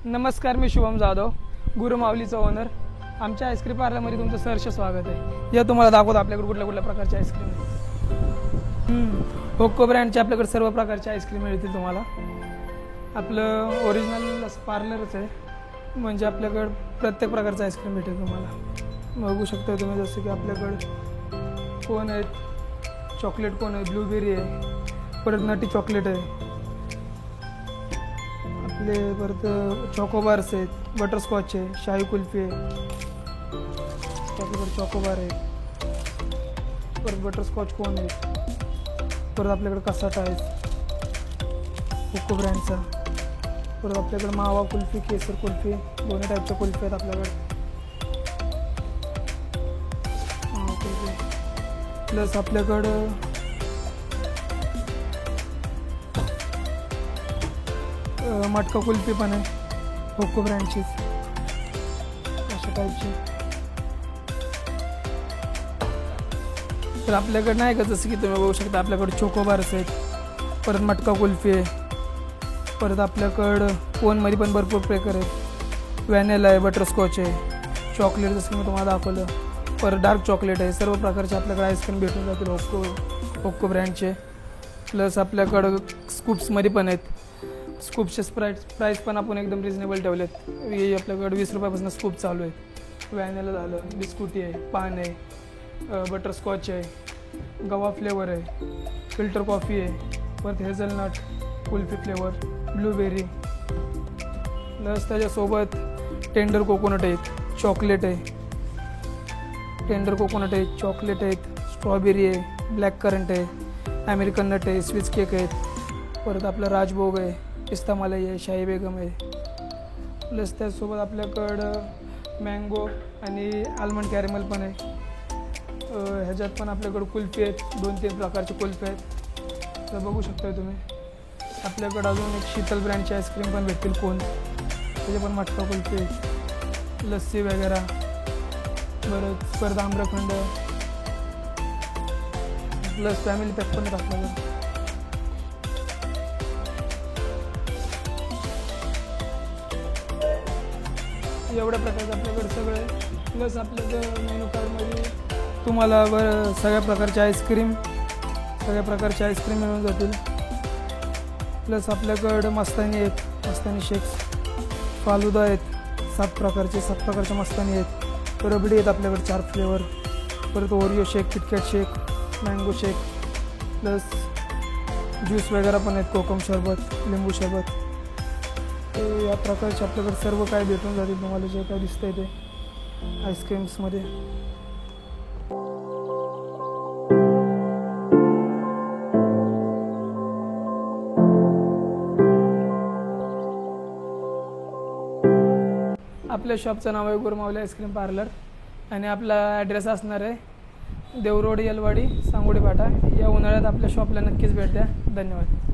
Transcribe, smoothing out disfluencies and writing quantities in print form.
नमस्कार, मी शुभम जाधव, गुरुमावलीचा ओनर. आमच्या आईस्क्रीम पार्लरमध्ये तुमचं सहर्ष स्वागत आहे. या तुम्हाला दाखवतो आपल्याकडे कुठल्या कुठल्या प्रकारचे आईस्क्रीम आहेत. होक्को ब्रँडचे आपल्याकडे सर्व प्रकारचे आईस्क्रीम मिळतील तुम्हाला. आपलं ओरिजिनल असं पार्लरच आहे, म्हणजे आपल्याकडं प्रत्येक प्रकारचं आईस्क्रीम भेटेल तुम्हाला. बघू शकता तुम्ही, जसं की आपल्याकडं कोन आहेत, चॉकलेट कोन आहे, ब्लूबेरी आहे, परत नटी चॉकलेट आहे आपले, परत चॉकोबार्स आहेत, बटरस्कॉच आहे, शाही कुल्फी आहे, आपल्याकडे चॉकोबार आहे, परत बटरस्कॉच कोन आहे, परत आपल्याकडे कसाटा आहे होक्को ब्रँडचा, परत आपल्याकडे मावा कुल्फी, केसर कुल्फी, दोन्ही टाईपच्या कुल्फी आहेत आपल्याकडे. प्लस आपल्याकडं मटका कुल्फी पण आहे होक्को ब्रँडचीच, अशा टाईपची. तर आपल्याकडे नाही का, जसं की तुम्ही बघू शकता आपल्याकडे चोकोबार्स आहेत, परत मटका कुल्फी आहे, परत आपल्याकडं कोनमध्ये पण भरपूर प्रकार आहेत, व्हॅनिला आहे, बटरस्कॉच आहे, चॉकलेट जसं मी तुम्हाला दाखवलं, परत डार्क चॉकलेट आहे. सर्व प्रकारचे आपल्याकडे आईस्क्रीम भेटून जातील होक्को ब्रँडचे. प्लस आपल्याकडं स्कूप्समध्ये पण आहेत. स्कूपचे प्राईस पण आपण एकदम रिजनेबल ठेवलेत. आपल्याकडे 20 रुपयापासून स्कूप चालू आहे. व्हॅनिला झालं, बिस्कुटी आहे, पान आहे, बटरस्कॉच आहे, गवा फ्लेवर आहे, फिल्टर कॉफी आहे, परत hazelnut kulfi flavour, blueberry. Plus त्याच्यासोबत टेंडर कोकोनट आहेत, चॉकलेट आहे, टेंडर कोकोनट आहे, चॉकलेट आहेत, स्ट्रॉबेरी आहे, ब्लॅक करंट आहे, अमेरिकन नट आहे, स्विच केक आहेत, परत आपला राजभोग आहे, पिस्ता मलाई आहे, शाही बेगम आहे. प्लस त्याचसोबत आपल्याकडं मँगो आणि आल्मंड कॅरेमल पण आहे. ह्याच्यात पण आपल्याकडं कुल्फी आहेत, 2-3 प्रकारचे कुल्फी आहेत. तर बघू शकता तुम्ही. आपल्याकडं अजून एक शीतल ब्रँडचे आईस्क्रीम पण भेटतील कोण, त्याचे पण मटका कुल्फी, लस्सी वगैरे, परत आम्रखंड, प्लस फॅमिली पॅक पण आपल्याकडं. एवढ्या प्रकारचं आपल्याकडे सगळं. प्लस आपल्याकडं मेनू कार्डमध्ये तुम्हाला सगळ्या प्रकारचे आईस्क्रीम मिळून जातील. प्लस आपल्याकडं मस्तानी आहेत, मस्तानी शेक्स, फालुदा आहेत, 7 प्रकारचे मस्तानी आहेत, रबडी आहेत आपल्याकडे 4 फ्लेवर, परत ओरिओ शेक, किटकॅट शेक, मँगो शेक, प्लस ज्यूस वगैरे पण आहेत, कोकम शरबत, लिंबू शरबत. ते या प्रकारचे आपल्याकडे सर्व काय भेटून जातील तुम्हाला, जे काय दिसतंय ते आईस्क्रीम्समध्ये. आपल्या शॉपचं नाव आहे गुरुमावली आईस्क्रीम पार्लर आणि आपला ॲड्रेस असणार आहे देवरोड, येलवाडी, सांगोडी फाटा. या उन्हाळ्यात आपल्या शॉपला नक्कीच भेट द्या. धन्यवाद.